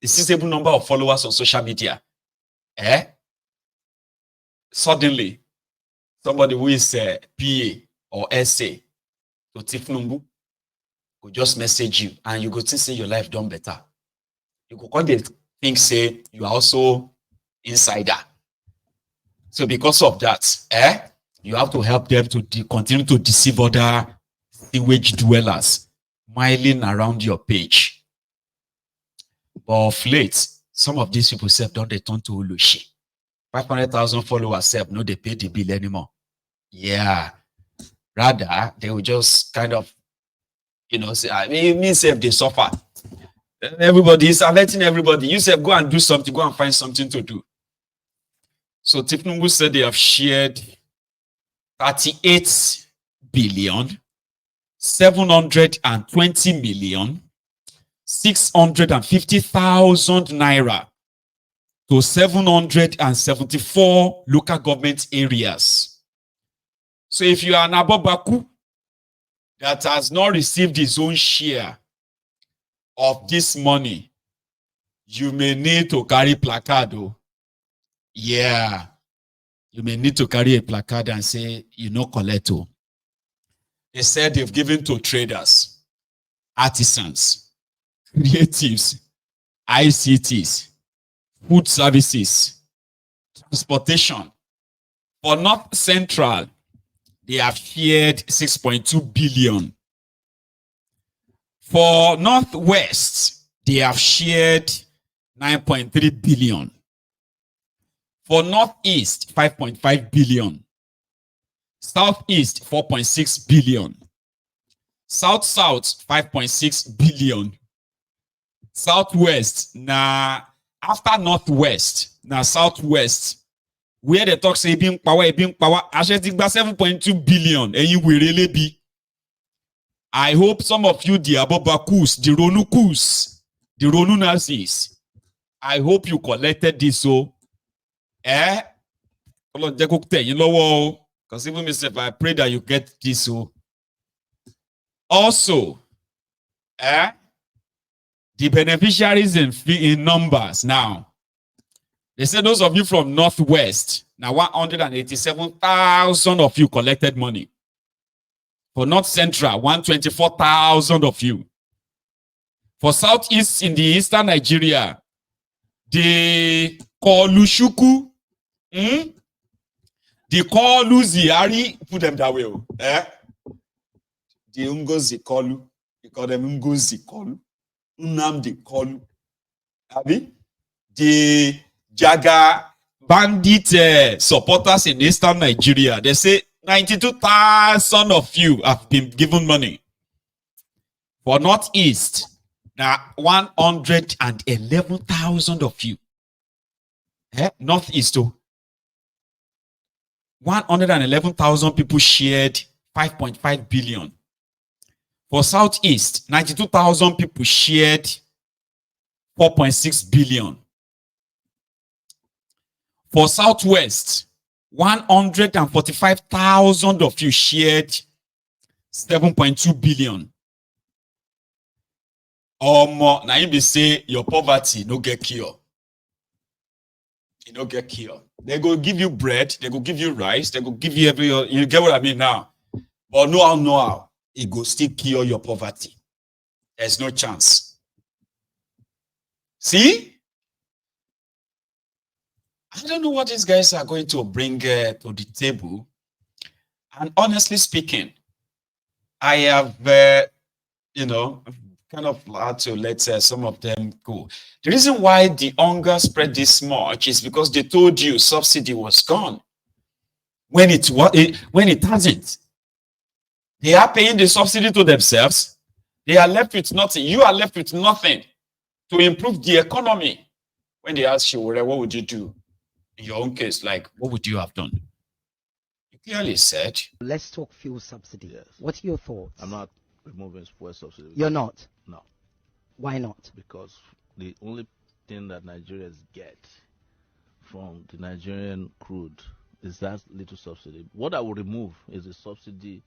a sizable number of followers on social media, suddenly somebody who is a PA or SA to Tinubu will just message you and you go to say your life done better. You go come dey think say you are also insider. So because of that, you have to help them to continue to deceive other sewage dwellers miling around your page. But of late, some of these people don't they turn to Olushi. 500,000 followers no they pay the bill anymore. Yeah. Rather, they will just kind of, say, I mean, me they suffer. Everybody is alerting everybody. You say go and do something, go and find something to do. So Tinubu said they have shared 38 billion 720 million 650,000 naira to 774 local government areas. So if you are an Abobaku that has not received his own share of this money, you may need to carry placard. Yeah. You may need to carry a placard and say, collect. They said they've given to traders, artisans, creatives, ICTs, food services, transportation. For North Central, they have shared 6.2 billion. For Northwest, they have shared 9.3 billion. For Northeast, 5.5 billion. Southeast, 4.6 billion. South-South, 5.6 billion. Southwest, after Northwest, Southwest, where they talk say being power, actually 7.2 billion, and you will really be. I hope some of you, the Abobakus, the Ronukus, the Ronu Nazis, I hope you collected this. So, because even myself, I pray that you get this. So, also, the beneficiaries in numbers now. They say those of you from Northwest, now 187,000 of you collected money. For North Central, 124,000 of you. For Southeast in the Eastern Nigeria, the Kolushuku, the Kolu Ziari, put them that way. The Ungozi Kolu, you call them Ungozi Kolu, Unamdi Kolu. The Jaga bandit supporters in Eastern Nigeria, they say 92,000 of you have been given money. For Northeast, now 111,000 of you. Northeast, 111,000 people shared 5.5 billion. For Southeast, 92,000 people shared 4.6 billion. For Southwest, 145,000 of you shared 7.2 billion. Now you be say your poverty no get cure. You no get cure. They go give you bread, they go give you rice, they go give you you get what I mean now. But no how, it go still cure your poverty. There's no chance. See? I don't know what these guys are going to bring to the table. And honestly speaking, I have, kind of had to let some of them go. The reason why the hunger spread this much is because they told you subsidy was gone. When it hasn't. They are paying the subsidy to themselves. They are left with nothing. You are left with nothing to improve the economy. When they ask you, what would you do? In your own case, like, what would you have done? You clearly said. Let's talk fuel subsidy. Yes. What are your thoughts? I'm not removing fuel subsidy. You're not? No. Why not? Because the only thing that Nigerians get from the Nigerian crude is that little subsidy. What I will remove is the subsidy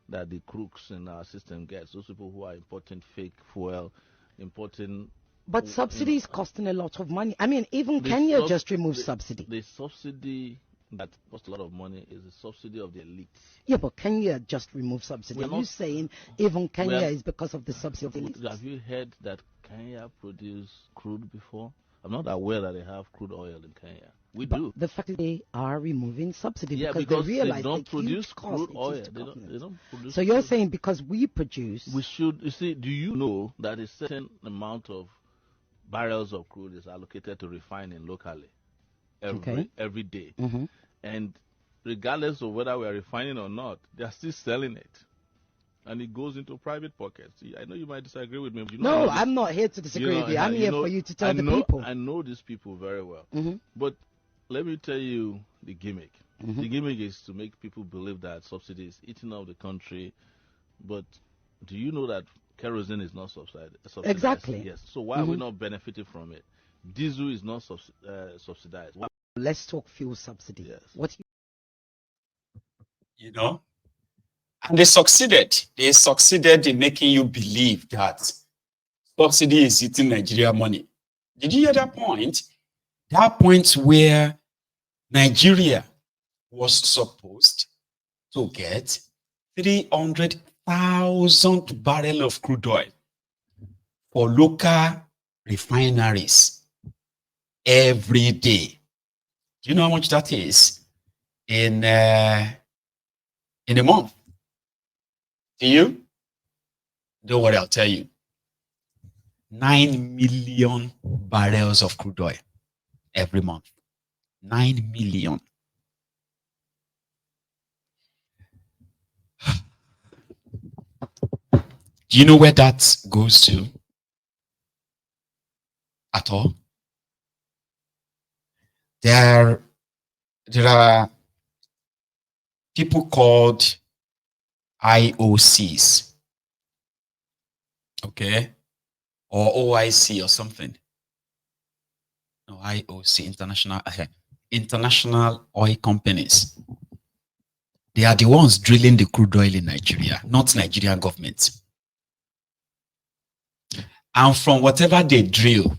that the crooks in our system gets. Those people who are importing fake fuel, importing But subsidy is costing a lot of money. I mean, even The Kenya just removed subsidy. The subsidy that costs a lot of money is the subsidy of the elite. Yeah, but Kenya just removed subsidy. We're Are you not- saying even Kenya Well, is because of the subsidy of the elite? Have you heard that Kenya produced crude before? I'm not aware that they have crude oil in Kenya. We But do. the fact that they are removing subsidy Yeah, because they realize don't the produce huge cost crude it is oil. to They government. don't produce So you're crude. saying because we produce, We should, you see, do you know that a certain amount of barrels of crude is allocated to refining locally Okay. every day? Mhm. And regardless of whether we are refining or not, they are still selling it. And it goes into private pockets. I know you might disagree with me. But No, I'm not here to disagree with you. I'm here for you to tell the people. I know these people very well. Mhm. But let me tell you the gimmick. Mhm. The gimmick is to make people believe that subsidy is eating up the country. But do you know that kerosene is not subsidized? Exactly. Yes. So why are we not benefiting from it? Diesel is not subsidized. Why? Let's talk fuel subsidy. Yes. What do You know, and they succeeded. They succeeded in making you believe that subsidy is eating Nigeria money. Did you hear that point? That point where Nigeria was supposed to get 300,000 barrels of crude oil for local refineries every day. Do you know how much that is in a month? Do you? Don't worry, I'll tell you. 9 million barrels of crude oil every month. 9 million. Do you know where that goes to? At all? There are people called IOCs, okay, or OIC or something. No, IOC, international oil companies. They are the ones drilling the crude oil in Nigeria, not Nigerian government. And from whatever they drill,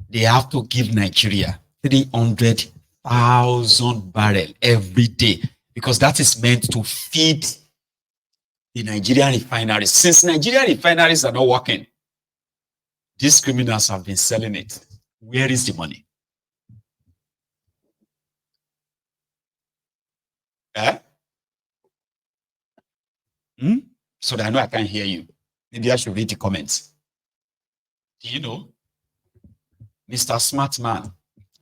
they have to give Nigeria 300,000 barrels every day, because that is meant to feed the Nigerian refineries. Since Nigerian refineries are not working, these criminals have been selling it. Where is the money? Eh? So that I know I can't hear you. Maybe I should read the comments. Do you know? Mr. Smartman,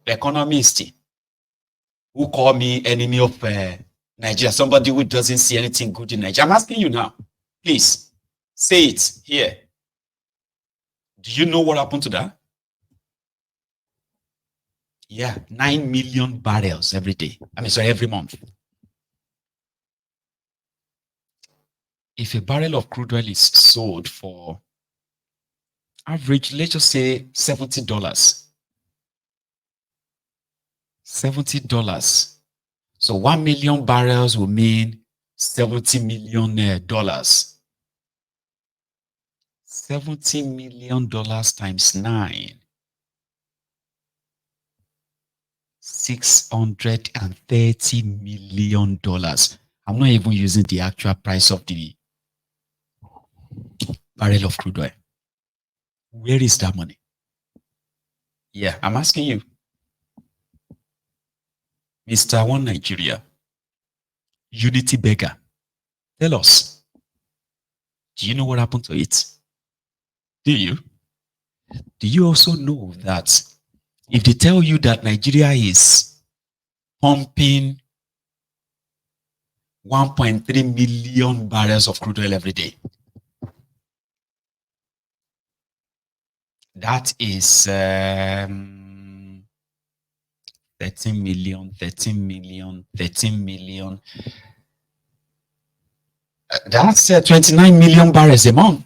the economist, who called me enemy of Nigeria, somebody who doesn't see anything good in Nigeria. I'm asking you now, please, say it here. Do you know what happened to that? Yeah, 9 million barrels every day. Every month. If a barrel of crude oil is sold for average, let's just say $70. $70. So 1 million barrels will mean $70 million. $70 million times 9. $630 million. I'm not even using the actual price of the barrel of crude oil. Where is that money? Yeah, I'm asking you. Mr. One Nigeria, Unity Beggar, tell us, do you know what happened to it? Do you? Do you also know that if they tell you that Nigeria is pumping 1.3 million barrels of crude oil every day, that is 13 million. That's 29 million barrels a month.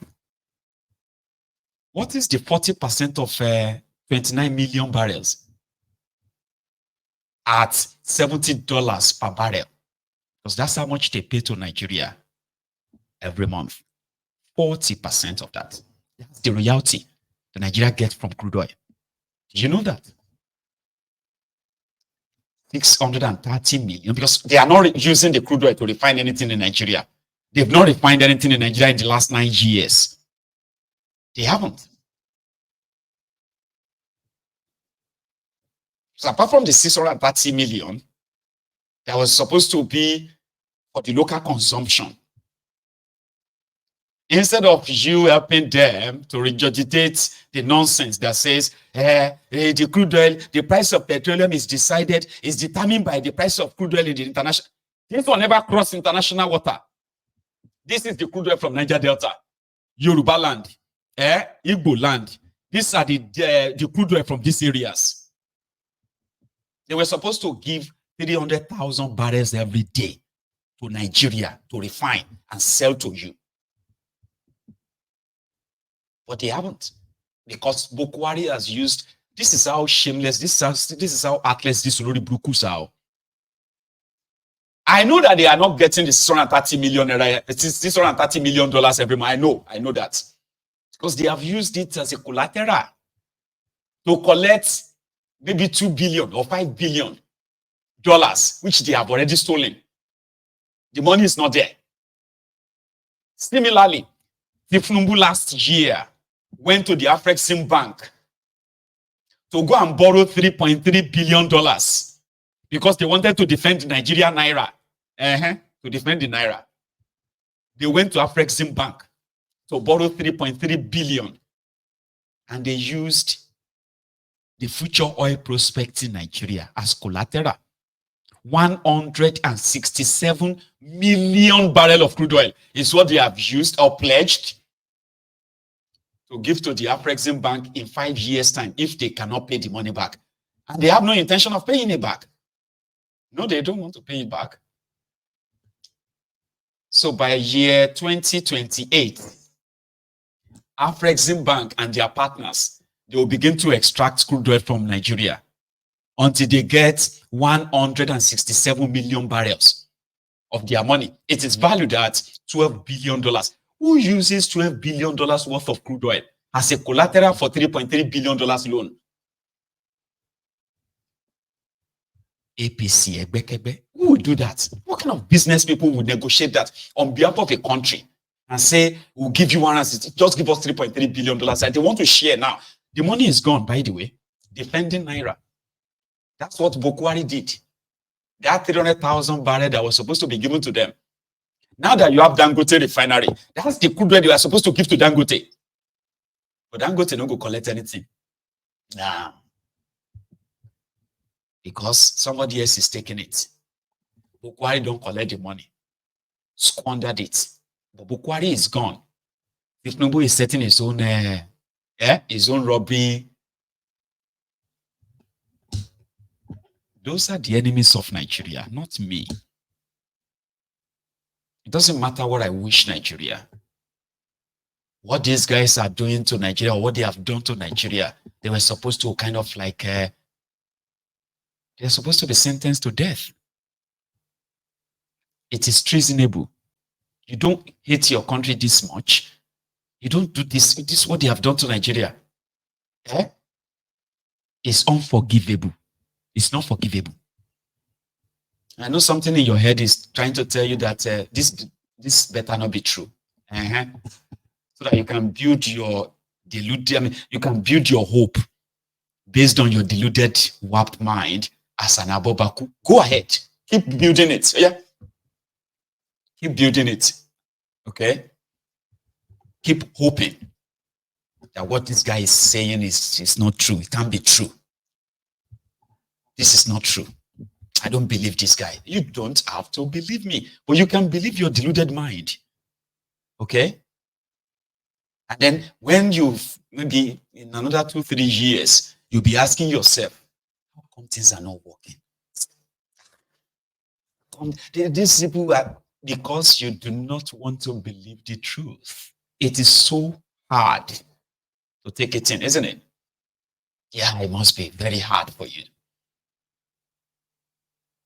What is the 40% of 29 million barrels at $70 per barrel? Because that's how much they pay to Nigeria every month. 40% of that. That's the reality. the Nigeria gets from crude oil. Did you know that? 630 million, because they are not using the crude oil to refine anything in Nigeria. They've not refined anything in Nigeria in the last 9 years. They haven't. So apart from the 630 million, that was supposed to be for the local consumption. Instead of you helping them to regurgitate the nonsense that says the crude oil, the price of petroleum is determined by the price of crude oil in the international. This will never cross international water. This is the crude oil from Niger Delta, Yoruba land, Igbo land. These are the crude oil from these areas. They were supposed to give 300,000 barrels every day to Nigeria to refine and sell to you. But they haven't, because Bokwari has used, this is how shameless, this is how heartless this Olori Brukus are. I know that they are not getting the $630 million every month. I know that. Because they have used it as a collateral to collect maybe $2 billion or $5 billion, which they have already stolen. The money is not there. Similarly, Tinubu last year went to the Afrexim Bank to go and borrow $3.3 billion because they wanted to defend the Nigerian Naira. To defend the Naira. They went to Afrexim Bank to borrow $3.3 billion, and they used the future oil prospects in Nigeria as collateral. 167 million barrels of crude oil is what they have used or pledged to give to the Afrexim Bank in 5 years' time if they cannot pay the money back. And they have no intention of paying it back. No, they don't want to pay it back. So by year 2028, Afrexim Bank and their partners, they will begin to extract crude oil from Nigeria until they get 167 million barrels of their money. It is valued at $12 billion. Who uses $12 billion worth of crude oil as a collateral for $3.3 billion loan? APC, Egbekebe. Who would do that? What kind of business people would negotiate that on behalf of a country and say, we'll give you just give us $3.3 billion. They want to share now. The money is gone, by the way. Defending Naira. That's what Bokwari did. That 300,000 barrels that was supposed to be given to them. Now that you have Dangote refinery, that's the crude oil you are supposed to give to Dangote. But Dangote don't go collect anything. Nah. Because somebody else is taking it. Bokwari don't collect the money. Squandered it. But Bokwari is gone. Tinubu is setting his own robbery. Those are the enemies of Nigeria, not me. It doesn't matter what I wish Nigeria. What these guys are doing to Nigeria, or what they have done to Nigeria, they were supposed to kind of like, they're supposed to be sentenced to death. It is treasonable. You don't hate your country this much. You don't do this. This is what they have done to Nigeria. It's unforgivable. It's not forgivable. I know something in your head is trying to tell you that this better not be true. So that you can build your you can build your hope based on your deluded, warped mind as an abobaku. Go ahead. Keep building it. Yeah. Keep building it. Okay? Keep hoping that what this guy is saying is not true. It can't be true. This is not true. I don't believe this guy. You don't have to believe me, but you can believe your deluded mind. Okay? And then when you've maybe in another 2-3 years, you'll be asking yourself, how come things are not working? These people are, because you do not want to believe the truth. It is so hard to take it in, isn't it? Yeah, it must be very hard for you.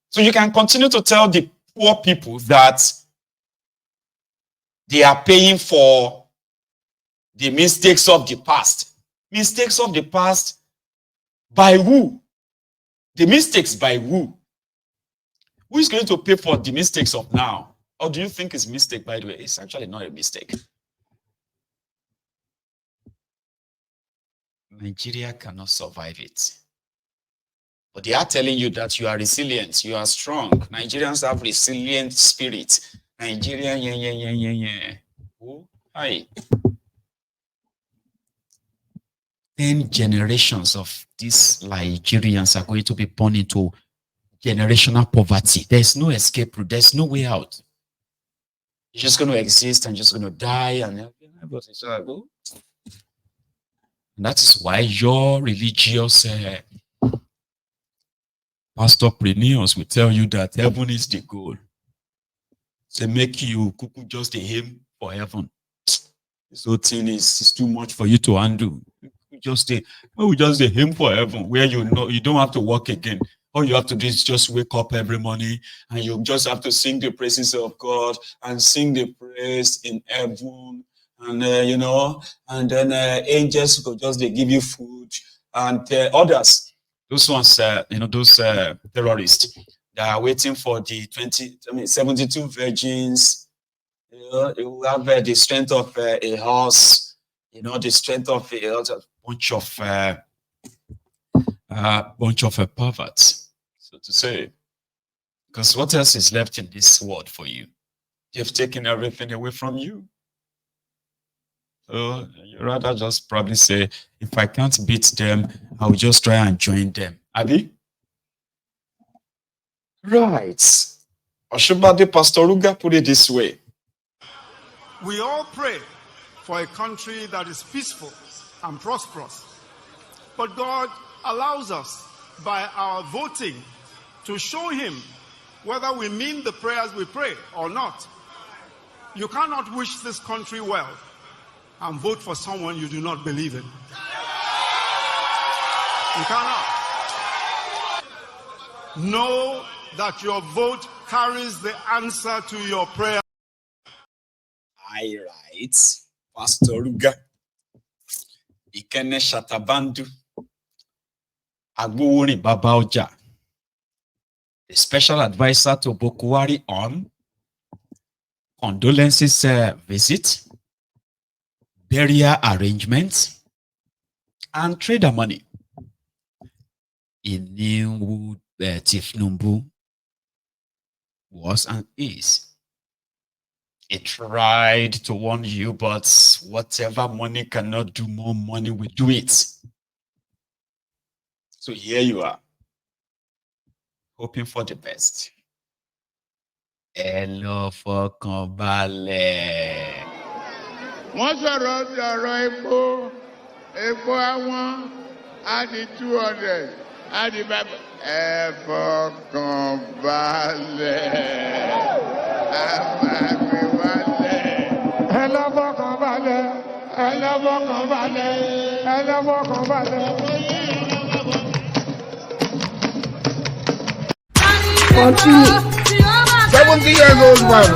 So you can continue to tell the poor people that they are paying for the mistakes of the past. Mistakes of the past by who? The mistakes by who? Who is going to pay for the mistakes of now? Or do you think it's a mistake, by the way? It's actually not a mistake. Nigeria cannot survive it. But they are telling you that you are resilient, you are strong. Nigerians have resilient spirit. Nigeria, yeah. Oh, hi. 10 generations of these Nigerians are going to be born into generational poverty. There's no escape route. There's no way out. You're just going to exist and just going to die. And that is why your religious pastorpreneurs will tell you that heaven is the goal. They make you just aim for heaven. This whole thing is too much for you to handle. We just aim for heaven, where you know you don't have to work again. All you have to do is just wake up every morning and you just have to sing the praises of God and sing the praise in heaven. And and then angels will just they give you food, and others, those ones, those terrorists that are waiting for the 72 virgins. You will have the strength of a horse, the strength of a bunch of perverts, so to say. Because what else is left in this world for you? They've taken everything away from you. So you rather just probably say, if I can't beat them, I'll just try and join them. Abi? Right. Oshubade Pastor Ruga put it this way. We all pray for a country that is peaceful and prosperous. But God allows us, by our voting, to show him whether we mean the prayers we pray or not. You cannot wish this country well and vote for someone you do not believe in. You cannot. Know that your vote carries the answer to your prayer. I write, Pastor Ruga, Ikene Shatabandu, Agbowori Babaoja, the special advisor to Bokuwari on condolences visit, burial arrangements, and trader money. He knew who Tinubu was and is. He tried to warn you, but whatever money cannot do, more money will do it. So here you are, hoping for the best. Hello, Fọkànbalẹ̀. Wọ́n sọ̀rọ̀ bí ọ̀rọ̀ epo àwọn á di 200, á di bàbá. Ẹ fọkànbalẹ̀, àmàgbé wálẹ̀. Ẹ lọ fọkànbalẹ̀, ẹ lọ fọkànbalẹ̀, ẹ lọ fọkànbalẹ̀. 70 years old man.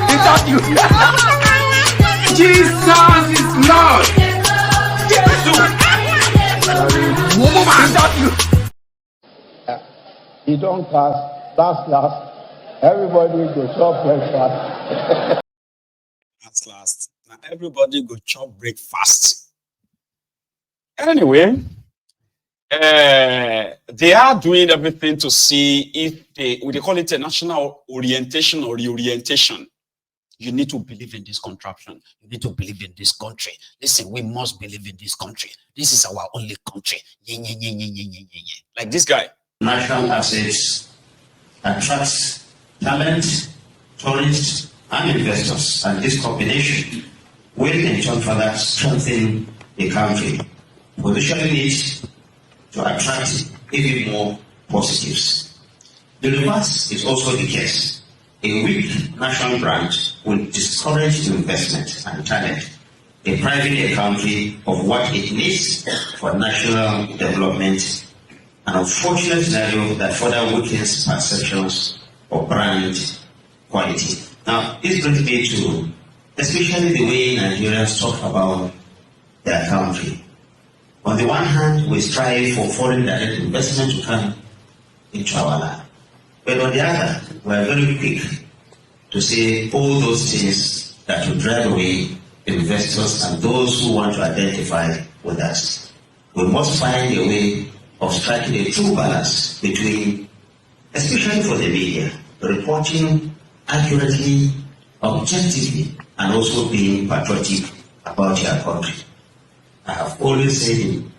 Is that you? Jesus is Lord. Is that you? He don't cast, last. Everybody go chop breakfast. Last. Now everybody go chop breakfast. Anyway, they are doing everything to see if they call it a national orientation or reorientation. You need to believe in this contraption. You need to believe in this country. Listen, we must believe in this country. This is our only country. Like this guy. National assets attracts talent, tourists, and investors, and this combination will in turn further strengthen the country, positioning it to attract even more positives. The reverse is also the case. A weak national brand will discourage investment and talent, depriving a country of what it needs for national development, an unfortunate scenario that further weakens perceptions of brand quality. Now, this brings me to especially the way Nigerians talk about their country. On the one hand, we strive for foreign direct investment to come into our land. But on the other, we are very quick to say all those things that will drive away investors and those who want to identify with us. We must find a way of striking a true balance between, especially for the media, reporting accurately, objectively, and also being patriotic about your country. I have always said in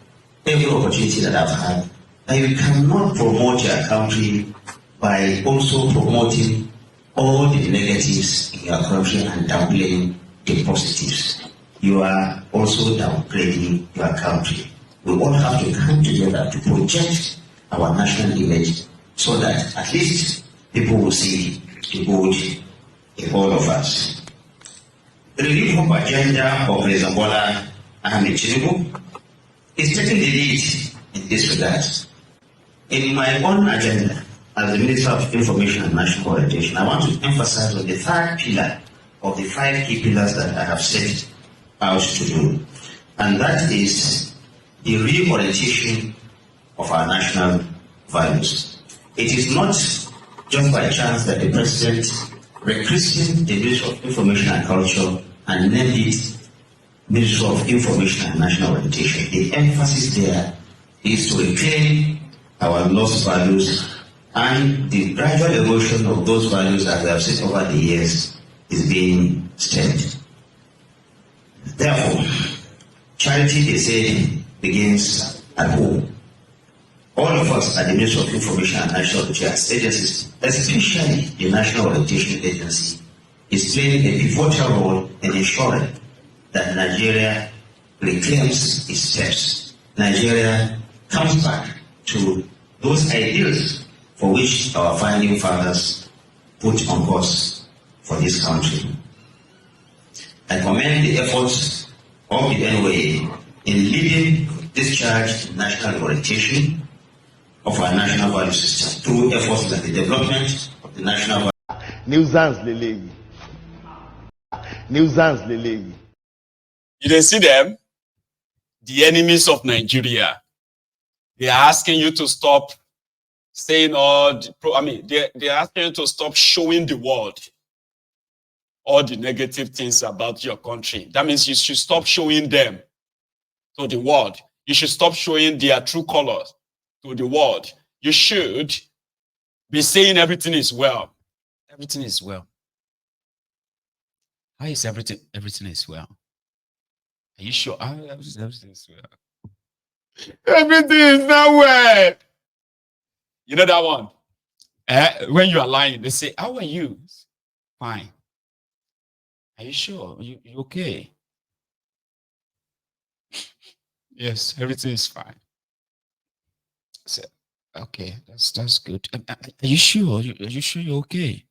every opportunity that I've had that you cannot promote your country by also promoting all the negatives in your country and downplaying the positives. You are also downgrading your country. We all have to come together to project our national image so that at least people will see the good in all of us. The Renewed Hope agenda of President Bola Ahmed Tinubu is taking the lead in this regard. In my own agenda, as the Minister of Information and National Orientation, I want to emphasize on the third pillar of the 5 key pillars that I have set out to do, and that is the reorientation of our national values. It is not just by chance that the President rechristened the Ministry of Information and Culture and named it Ministry of Information and National Orientation. The emphasis there is to reclaim our lost values, and the gradual erosion of those values that we have seen over the years is being stemmed. Therefore, charity, they say, begins at home. All of us at the Ministry of Information and National Orientation agencies, especially the National Orientation Agency, is playing a pivotal role in ensuring that Nigeria reclaims its steps. Nigeria comes back to those ideals for which our founding fathers put on course for this country. I commend the efforts of the NOA in leading this charge in national orientation of our national value system through efforts like the development of the national value. You didn't see them? The enemies of Nigeria. They are asking you to stop saying all they're asking you to stop showing the world all the negative things about your country. That means you should stop showing them to the world. You should stop showing their true colors to the world. You should be saying everything is well. Everything is well. How is everything? Everything is well. Are you sure? Everything is well. Everything is not well. You know that one? When you are lying, they say, how are you? Fine. Are you sure? You okay? Yes, everything is fine. So, okay, that's good. Are you sure? Are you sure you're okay?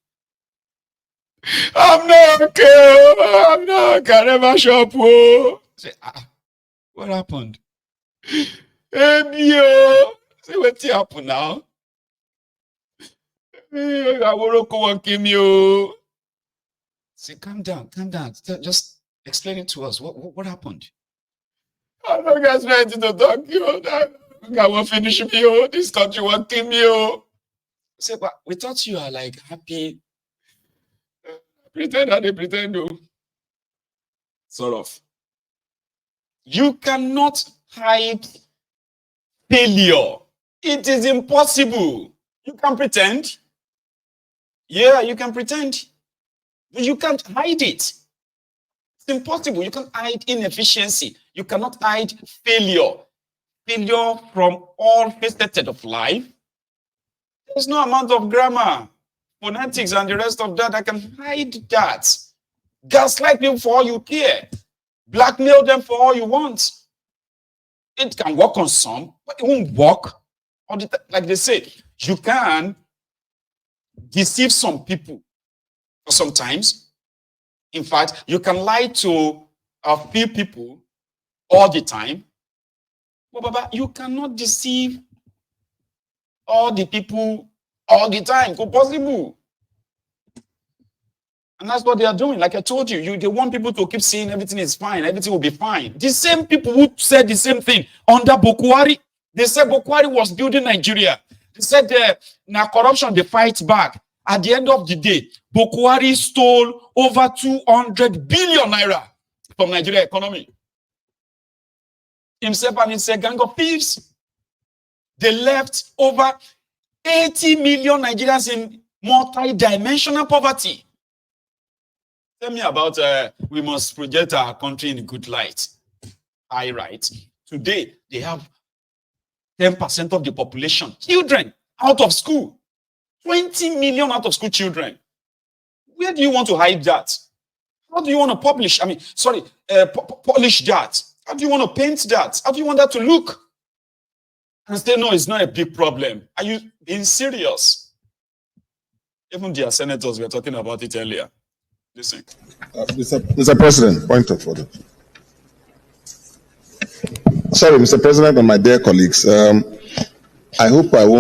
I'm not okay. I'm not okay. I never shop. Say, what happened? Say, what's happened now? I won't give you. Say, calm down, calm down. Just explain it to us. What happened? I'm not guys ready to talk. I will finish me. This country won't kill me. Say, but we thought you are like happy. Pretend that they pretend to. Sort of. You cannot hide failure. It is impossible. You can pretend. Yeah, you can pretend. But you can't hide it. It's impossible. You can't hide inefficiency. You cannot hide failure. Failure from all facets of life. There's no amount of grammar, phonetics, and the rest of that can hide that. Gaslight people for all you care. Blackmail them for all you want. It can work on some, but it won't work. Like they say, you can deceive some people for sometimes. In fact, you can lie to a few people all the time. But you cannot deceive all the people all the time. It's possible. And that's what they are doing. Like I told you, they want people to keep saying everything is fine, everything will be fine. The same people who said the same thing under Buhari, they said Buhari was building Nigeria. They said now corruption, they fight back. At the end of the day, Buhari stole over 200 billion naira from Nigeria economy. Himself and his gang of thieves. They left over 80 million Nigerians in multi-dimensional poverty. Tell me about we must project our country in a good light. High right. Today, they have 10% of the population, children, out of school. 20 million out of school children. Where do you want to hide that? How do you want to publish? Polish that. How do you want to paint that? How do you want that to look? And say, no, it's not a big problem. Are you being serious? Even their senators were talking about it earlier. Listen. Mr. President, point of order. Sorry, Mr. President and my dear colleagues, I hope I won't